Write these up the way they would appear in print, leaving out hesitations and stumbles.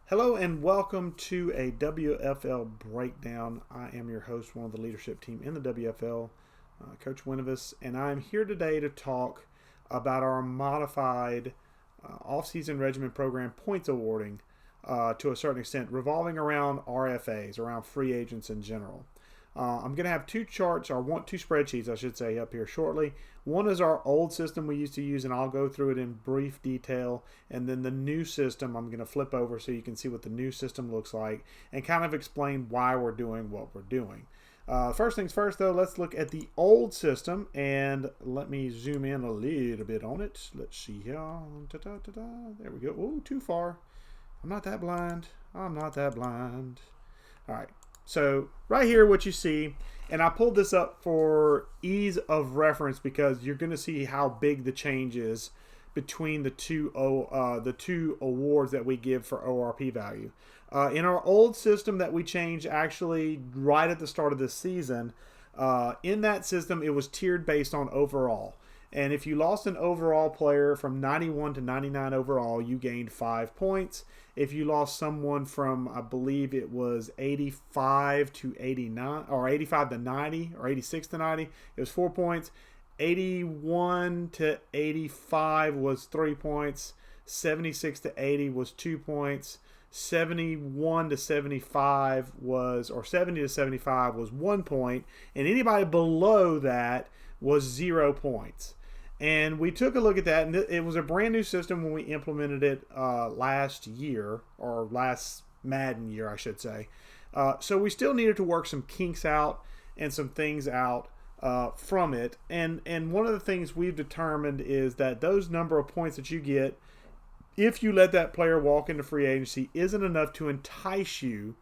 Hello and welcome to a WFL Breakdown. I am your host, one of the leadership team in the WFL, Coach Winuvas, and I'm here today to talk about our modified off-season regimen program points awarding to a certain extent, revolving around RFAs, around free agents in general. I'm going to have two spreadsheets, I should say, up here shortly. One is our old system we used to use, and I'll go through it in brief detail. And then the new system, I'm going to flip over so you can see what the new system looks like and kind of explain why we're doing what we're doing. First things first, though, let's look at the old system, and let me zoom in a little bit on it. Let's see here. There we go. Oh, too far. I'm not that blind. I'm not that blind. All right. So right here, what you see, and I pulled this up for ease of reference because you're going to see how big the change is between the two awards that we give for ORP value. In our old system that we changed actually right at the start of this season, in that system it was tiered based on overall. And if you lost an overall player from 91 to 99 overall, you gained 5 points. If you lost someone from, I believe it was 85 to 89, or 85 to 90, or 86 to 90, it was 4 points. 81 to 85 was 3 points. 76 to 80 was 2 points. 71 to 75 was, or 70 to 75 was 1 point. And anybody below that was 0 points. And we took a look at that, and it was a brand new system when we implemented it last year, or last Madden year, I should say. So we still needed to work some kinks out and some things out from it. And one of the things we've determined is that those number of points that you get, if you let that player walk into free agency, isn't enough to entice you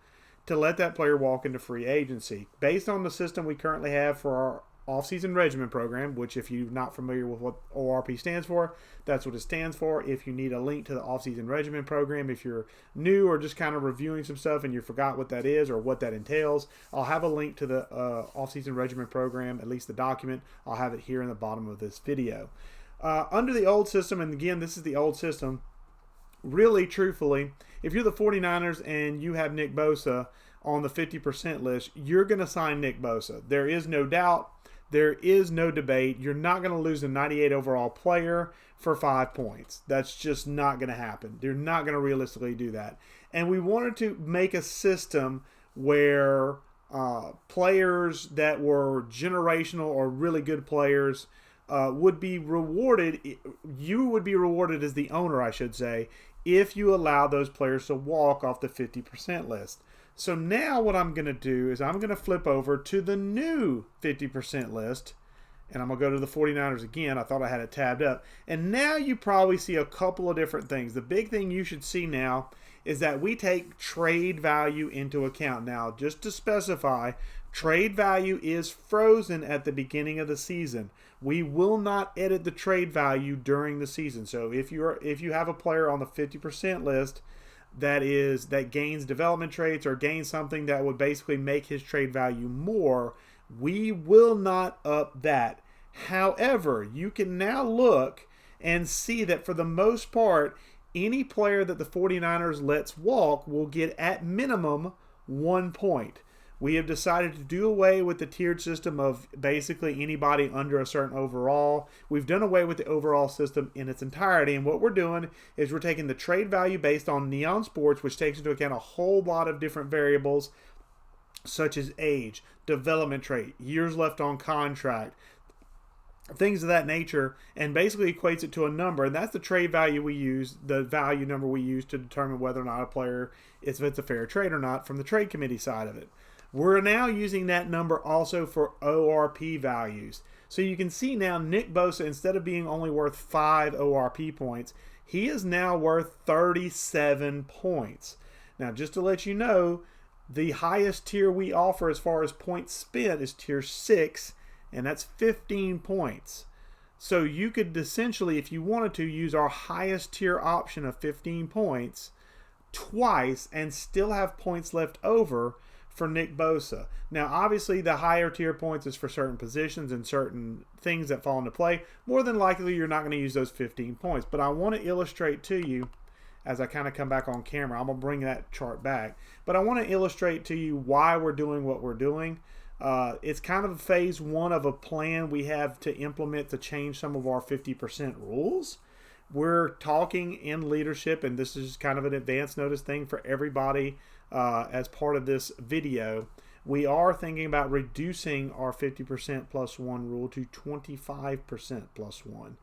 to let that player walk into free agency. Based on the system we currently have for our off-season regimen program, which if you're not familiar with what ORP stands for, that's what it stands for. If you need a link to the off-season regimen program, if you're new or just kind of reviewing some stuff and you forgot what that is or what that entails, I'll have a link to the off-season regimen program, at least the document. I'll have it here in the bottom of this video. Under the old system, and again, this is the old system, really, truthfully, if you're the 49ers and you have Nick Bosa on the 50% list, you're going to sign Nick Bosa. There is no doubt. There is no debate. You're not going to lose a 98 overall player for 5 points. That's just not going to happen. They're not going to realistically do that. And we wanted to make a system where players that were generational or really good players would be rewarded. You would be rewarded as the owner, I should say, if you allow those players to walk off the 50% list. So now what I'm going to do is I'm going to flip over to the new 50% list, and I'm going to go to the 49ers again. I thought I had it tabbed up. And now you probably see a couple of different things. The big thing you should see now is that we take trade value into account. Now, just to specify, trade value is frozen at the beginning of the season. We will not edit the trade value during the season. So if you have a player on the 50% list that gains development traits or gains something that would basically make his trade value more, we will not up that. However, you can now look and see that for the most part, any player that the 49ers lets walk will get at minimum 1 point. We have decided to do away with the tiered system of basically anybody under a certain overall. We've done away with the overall system in its entirety. And what we're doing is we're taking the trade value based on Neon Sports, which takes into account a whole lot of different variables, such as age, development trait, years left on contract, things of that nature, and basically equates it to a number. And that's the trade value we use, the value number we use to determine whether or not a player, if it's a fair trade or not, from the trade committee side of it. We're now using that number also for ORP values. So you can see now Nick Bosa, instead of being only worth 5 ORP points, he is now worth 37 points. Now, just to let you know, the highest tier we offer as far as points spent is tier 6, and that's 15 points. So you could essentially, if you wanted to, use our highest tier option of 15 points twice and still have points left over for Nick Bosa. Now, obviously, the higher tier points is for certain positions and certain things that fall into play. More than likely, you're not going to use those 15 points. But I want to illustrate to you as I kind of come back on camera. I'm going to bring that chart back. But I want to illustrate to you why we're doing what we're doing. It's kind of phase one of a plan we have to implement to change some of our 50% rules. We're talking in leadership, and this is kind of an advance notice thing for everybody as part of this video. We are thinking about reducing our 50% plus one rule to 25% plus one.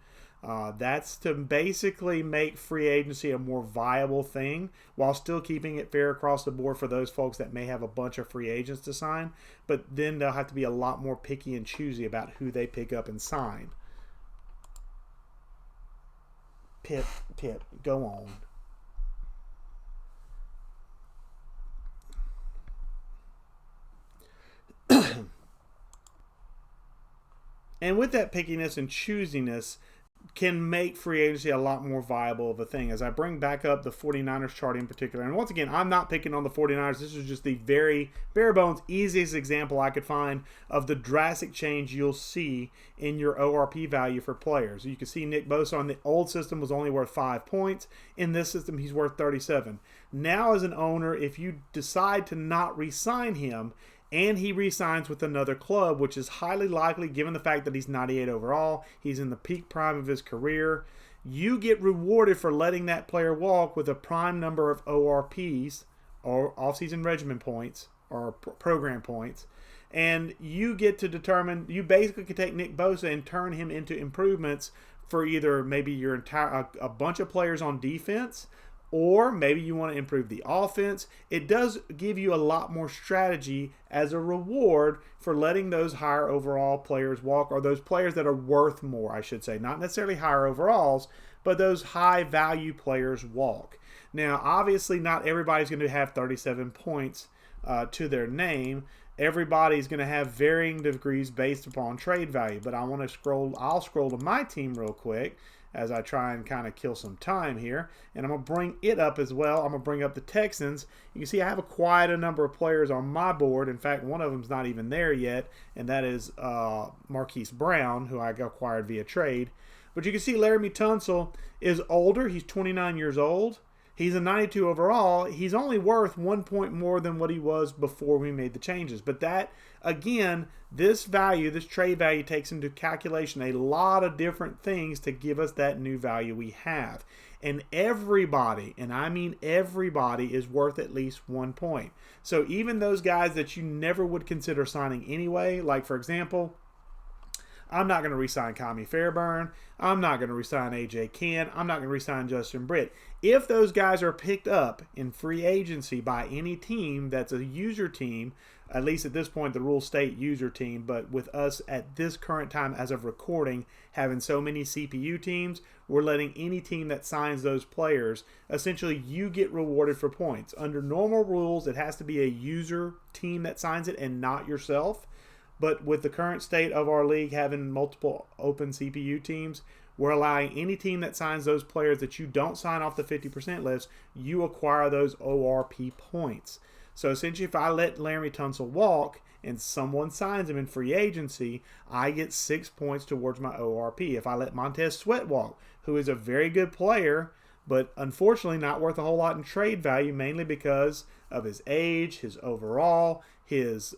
That's to basically make free agency a more viable thing while still keeping it fair across the board for those folks that may have a bunch of free agents to sign, but then they'll have to be a lot more picky and choosy about who they pick up and sign. Pip, go on. And with that pickiness and choosiness can make free agency a lot more viable of a thing. As I bring back up the 49ers chart in particular, and once again, I'm not picking on the 49ers. This is just the very bare bones, easiest example I could find of the drastic change you'll see in your ORP value for players. You can see Nick Bosa on the old system was only worth 5 points. In this system, he's worth 37. Now as an owner, if you decide to not re-sign him, and he re-signs with another club, which is highly likely given the fact that he's 98 overall, he's in the peak prime of his career, you get rewarded for letting that player walk with a prime number of ORPs, or off-season regimen points, or program points, and you get to determine, you basically can take Nick Bosa and turn him into improvements for either maybe your entire, a bunch of players on defense, or maybe you want to improve the offense. It does give you a lot more strategy as a reward for letting those higher overall players walk, or those players that are worth more, I should say. Not necessarily higher overalls, but those high value players walk. Now, obviously, not everybody's going to have 37 points to their name. Everybody's going to have varying degrees based upon trade value. But I want to scroll, I'll scroll to my team real quick as I try and kind of kill some time here. And I'm going to bring it up as well. I'm going to bring up the Texans. You can see I have quite a number of players on my board. In fact, one of them's not even there yet, and that is Marquise Brown, who I acquired via trade. But you can see Laramie Tunsil is older. He's 29 years old. He's a 92 overall. He's only worth 1 point more than what he was before we made the changes. But that, again, this value, this trade value takes into calculation a lot of different things to give us that new value we have. And everybody, and I mean everybody, is worth at least 1 point. So even those guys that you never would consider signing anyway, like for example, I'm not going to re-sign Kami Fairburn. I'm not going to re-sign A.J. Cann. I'm not going to re-sign Justin Britt. If those guys are picked up in free agency by any team that's a user team, at least at this point the rules state user team, but with us at this current time as of recording having so many CPU teams, we're letting any team that signs those players, essentially you get rewarded for points. Under normal rules, it has to be a user team that signs it and not yourself. But with the current state of our league having multiple open CPU teams, we're allowing any team that signs those players that you don't sign off the 50% list, you acquire those ORP points. So essentially, if I let Laramie Tunsil walk and someone signs him in free agency, I get 6 points towards my ORP. If I let Montez Sweat walk, who is a very good player, but unfortunately not worth a whole lot in trade value, mainly because of his age, his overall, his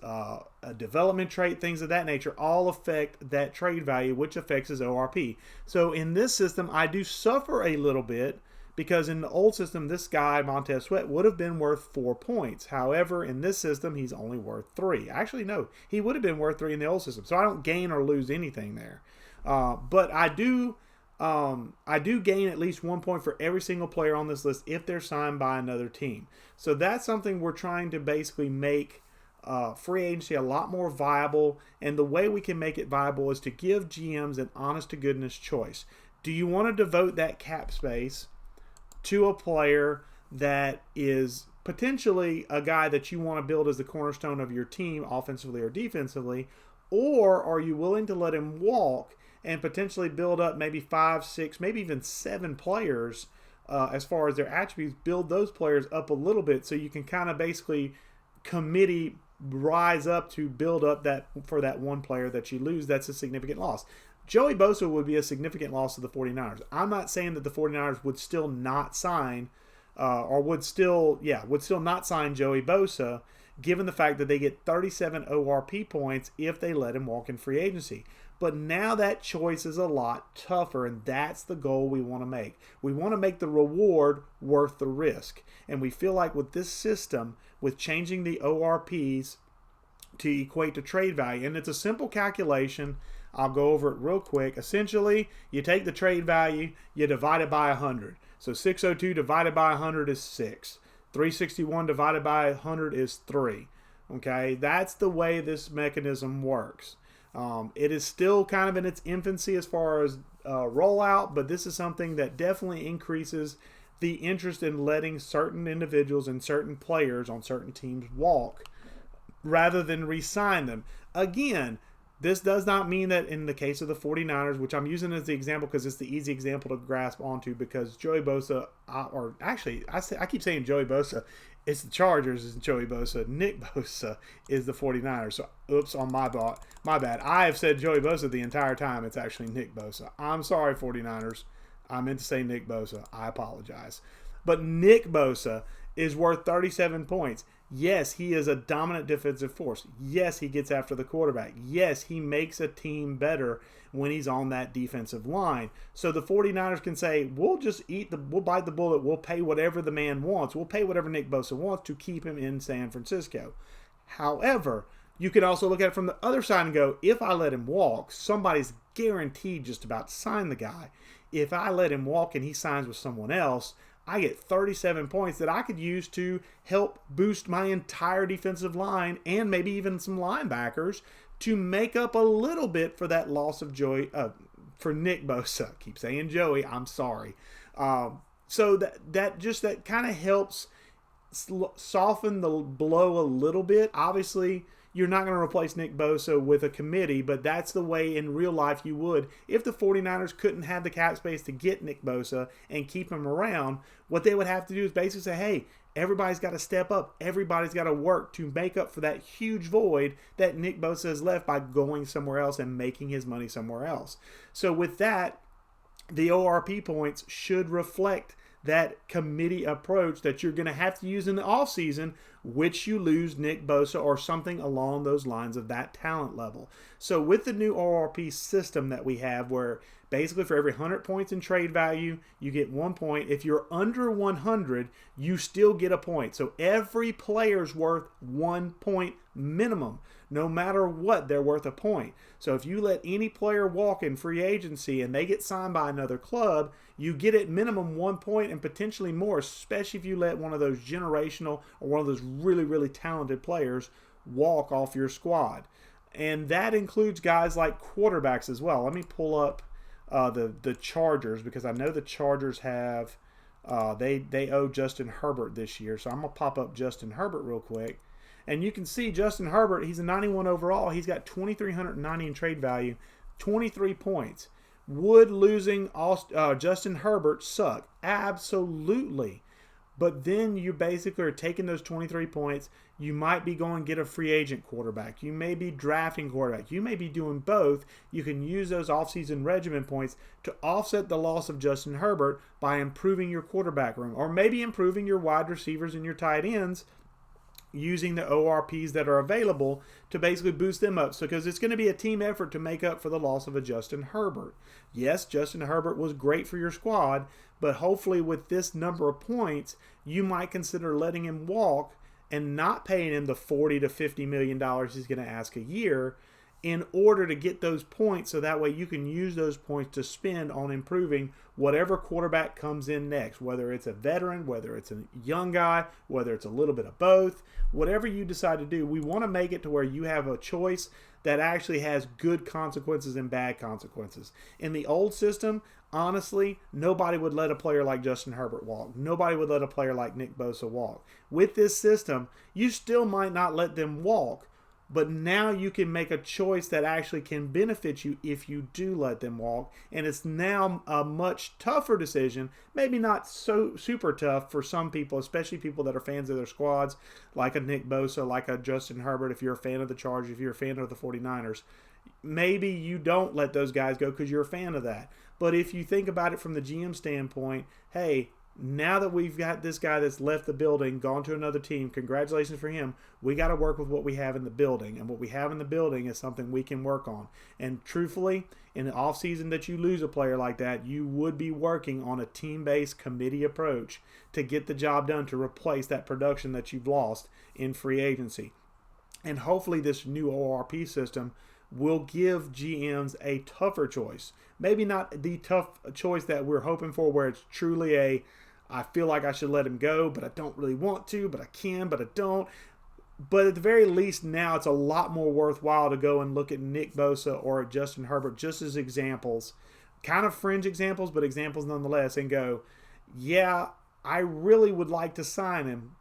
development trait, things of that nature, all affect that trade value, which affects his ORP. So in this system, I do suffer a little bit because in the old system, this guy, Montez Sweat, would have been worth 4 points. However, in this system, he's only worth 3. Actually, no, he would have been worth 3 in the old system. So I don't gain or lose anything there. But I do gain at least 1 point for every single player on this list if they're signed by another team. So that's something we're trying to basically make free agency a lot more viable. And the way we can make it viable is to give GMs an honest-to-goodness choice. Do you want to devote that cap space to a player that is potentially a guy that you want to build as the cornerstone of your team, offensively or defensively, or are you willing to let him walk and potentially build up maybe 5, 6, maybe even 7 players as far as their attributes, build those players up a little bit so you can kind of basically committee rise up to build up that for that one player that you lose that's a significant loss. Joey Bosa would be a significant loss to the 49ers. I'm not saying that the 49ers would still not sign or would still not sign Joey Bosa, given the fact that they get 37 ORP points if they let him walk in free agency. But now that choice is a lot tougher, and that's the goal we want to make. We want to make the reward worth the risk. And we feel like with this system, with changing the ORPs to equate to trade value, and it's a simple calculation. I'll go over it real quick. Essentially, you take the trade value, you divide it by 100. So 602 divided by 100 is 6. 361 divided by 100 is 3. Okay, that's the way this mechanism works. It is still kind of in its infancy as far as rollout, but this is something that definitely increases the interest in letting certain individuals and certain players on certain teams walk rather than re-sign them. Again, this does not mean that in the case of the 49ers, which I'm using as the example because it's the easy example to grasp onto, because Joey Bosa, I keep saying Joey Bosa, it's the Chargers is Joey Bosa. Nick Bosa is the 49ers. So, oops, on my bad. I have said Joey Bosa the entire time. It's actually Nick Bosa. I'm sorry, 49ers. I meant to say Nick Bosa. I apologize. But Nick Bosa is worth 37 points. Yes, he is a dominant defensive force. Yes, he gets after the quarterback. Yes, he makes a team better when he's on that defensive line. So the 49ers can say, we'll bite the bullet. We'll pay whatever the man wants. We'll pay whatever Nick Bosa wants to keep him in San Francisco. However, you can also look at it from the other side and go, if I let him walk, somebody's guaranteed just about to sign the guy. If I let him walk and he signs with someone else, I get 37 points that I could use to help boost my entire defensive line and maybe even some linebackers to make up a little bit for that loss of Joey, for Nick Bosa. Keep saying Joey, I'm sorry. So that kind of helps soften the blow a little bit. Obviously, you're not going to replace Nick Bosa with a committee, but that's the way in real life you would. If the 49ers couldn't have the cap space to get Nick Bosa and keep him around, what they would have to do is basically say, hey, everybody's got to step up. Everybody's got to work to make up for that huge void that Nick Bosa has left by going somewhere else and making his money somewhere else. So with that, the ORP points should reflect that committee approach that you're going to have to use in the offseason, which you lose Nick Bosa or something along those lines of that talent level. So with the new ORP system that we have, where basically for every 100 points in trade value, you get 1 point. If you're under 100, you still get a point. So every player's worth 1 point minimum. No matter what, they're worth a point. So if you let any player walk in free agency and they get signed by another club, you get at minimum 1 point and potentially more, especially if you let one of those generational or one of those really, really talented players walk off your squad. And that includes guys like quarterbacks as well. Let me pull up the Chargers, because I know the Chargers have they owe Justin Herbert this year. So I'm going to pop up Justin Herbert real quick. And you can see Justin Herbert, he's a 91 overall. He's got 2,390 in trade value, 23 points. Would losing Justin Herbert suck? Absolutely. But then you basically are taking those 23 points. You might be going to get a free agent quarterback. You may be drafting quarterback. You may be doing both. You can use those offseason regimen points to offset the loss of Justin Herbert by improving your quarterback room, or maybe improving your wide receivers and your tight ends, using the ORPs that are available to basically boost them up. So because it's going to be a team effort to make up for the loss of a Justin Herbert. Yes, Justin Herbert was great for your squad, but hopefully with this number of points, you might consider letting him walk and not paying him the $40 to $50 million he's going to ask a year in order to get those points, so that way you can use those points to spend on improving whatever quarterback comes in next, whether it's a veteran, whether it's a young guy, whether it's a little bit of both, whatever you decide to do. We want to make it to where you have a choice that actually has good consequences and bad consequences. In the old system, honestly, nobody would let a player like Justin Herbert walk. Nobody would let a player like Nick Bosa walk. With this system, you still might not let them walk, but now you can make a choice that actually can benefit you if you do let them walk. And it's now a much tougher decision, maybe not so super tough for some people, especially people that are fans of their squads, like a Nick Bosa, like a Justin Herbert. If you're a fan of the Chargers, if you're a fan of the 49ers, maybe you don't let those guys go because you're a fan of that. But if you think about it from the GM standpoint, hey, Now that we've got this guy that's left the building, gone to another team, congratulations for him. We got to work with what we have in the building. And what we have in the building is something we can work on. And truthfully, in the offseason that you lose a player like that, you would be working on a team-based committee approach to get the job done to replace that production that you've lost in free agency. And hopefully this new ORP system will give GMs a tougher choice. Maybe not the tough choice that we're hoping for, where it's truly I feel like I should let him go, but I don't really want to, but I can, but I don't. But at the very least now it's a lot more worthwhile to go and look at Nick Bosa or Justin Herbert just as examples, kind of fringe examples, but examples nonetheless, and go, yeah, I really would like to sign him,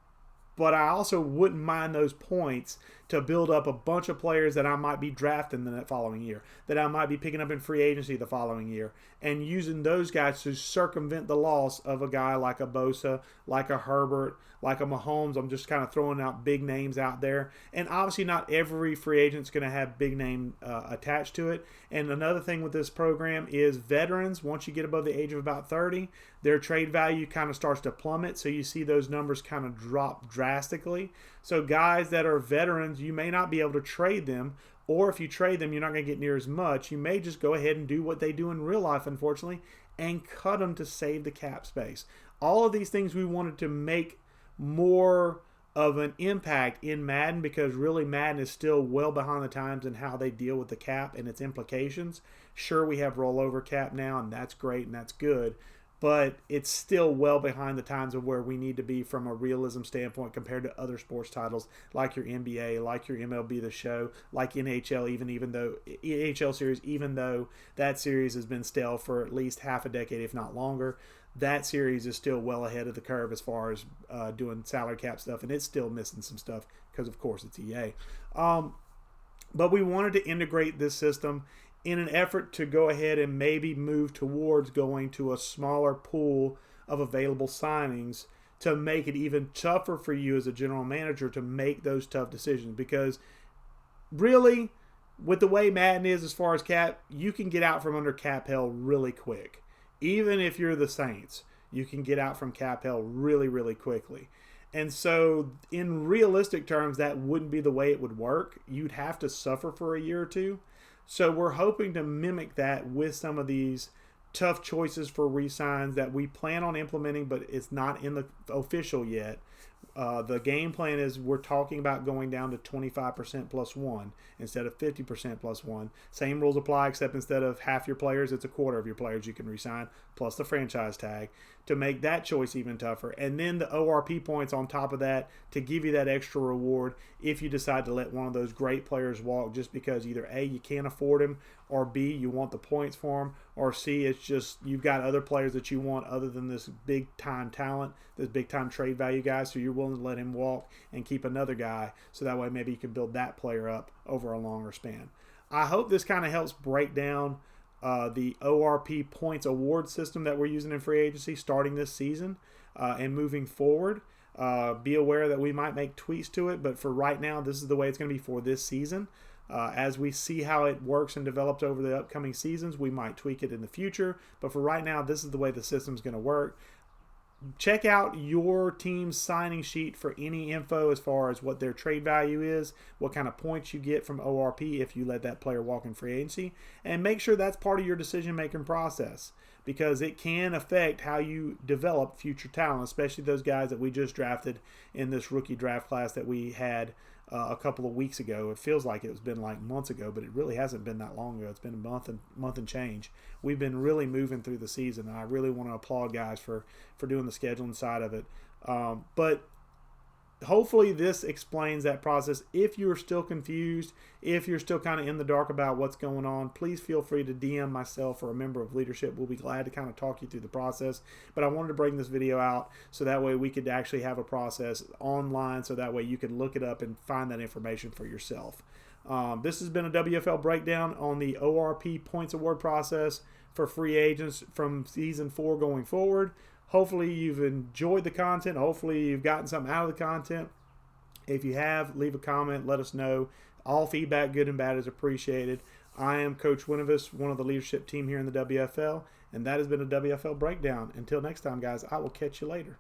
but I also wouldn't mind those points to build up a bunch of players that I might be drafting the following year, that I might be picking up in free agency the following year, and using those guys to circumvent the loss of a guy like a Bosa, like a Herbert, like a Mahomes. I'm just kind of throwing out big names out there. And obviously not every free agent's going to have big name attached to it. And another thing with this program is veterans, once you get above the age of about 30, their trade value kind of starts to plummet. So you see those numbers kind of drop drastically. So guys that are veterans, you may not be able to trade them, or if you trade them, you're not going to get near as much. You may just go ahead and do what they do in real life, unfortunately, and cut them to save the cap space. All of these things we wanted to make more of an impact in Madden, because really Madden is still well behind the times in how they deal with the cap and its implications. Sure, we have rollover cap now, and that's great and that's good, but it's still well behind the times of where we need to be from a realism standpoint compared to other sports titles like your NBA, like your MLB The Show, like NHL, even though NHL series, even though that series has been stale for at least half a decade, if not longer. That series is still well ahead of the curve as far as doing salary cap stuff, and it's still missing some stuff because, of course, it's EA. But we wanted to integrate this system in an effort to go ahead and maybe move towards going to a smaller pool of available signings to make it even tougher for you as a general manager to make those tough decisions. Because really, with the way Madden is as far as cap, you can get out from under cap hell really quick. Even if you're the Saints, you can get out from cap hell really, really quickly. And so in realistic terms, that wouldn't be the way it would work. You'd have to suffer for a year or two. So we're hoping to mimic that with some of these tough choices for re-signs that we plan on implementing, but it's not in the official yet. The game plan is we're talking about going down to 25% plus one instead of 50% plus one. Same rules apply, except instead of half your players, it's a quarter of your players you can re-sign, plus the franchise tag, to make that choice even tougher. And then the ORP points on top of that to give you that extra reward if you decide to let one of those great players walk just because either A, you can't afford him, or B, you want the points for him, or C, it's just you've got other players that you want other than this big-time talent, this big-time trade value guy, so you're willing to let him walk and keep another guy, so that way maybe you can build that player up over a longer span. I hope this kind of helps break down the ORP points award system that we're using in free agency starting this season and moving forward. Be aware that we might make tweaks to it, but for right now, this is the way it's going to be for this season. As we see how it works and develops over the upcoming seasons, we might tweak it in the future. But for right now, this is the way the system's going to work. Check out your team's signing sheet for any info as far as what their trade value is, what kind of points you get from ORP if you let that player walk in free agency, and make sure that's part of your decision-making process, because it can affect how you develop future talent, especially those guys that we just drafted in this rookie draft class that we had a couple of weeks ago. It feels like it's been like months ago, but it really hasn't been that long ago. It's been a month and change. We've been really moving through the season, and I really want to applaud guys for doing the scheduling side of it. But hopefully this explains that process. If you're still confused, if you're still kind of in the dark about what's going on, please feel free to DM myself or a member of leadership. We'll be glad to kind of talk you through the process. But I wanted to bring this video out so that way we could actually have a process online, so that way you can look it up and find that information for yourself. This has been a WFL breakdown on the ORP points award process for free agents from season 4 going forward. Hopefully you've enjoyed the content. Hopefully you've gotten something out of the content. If you have, leave a comment. Let us know. All feedback, good and bad, is appreciated. I am Coach Winuvas, one of the leadership team here in the WFL, And that has been a WFL Breakdown. Until next time, guys, I will catch you later.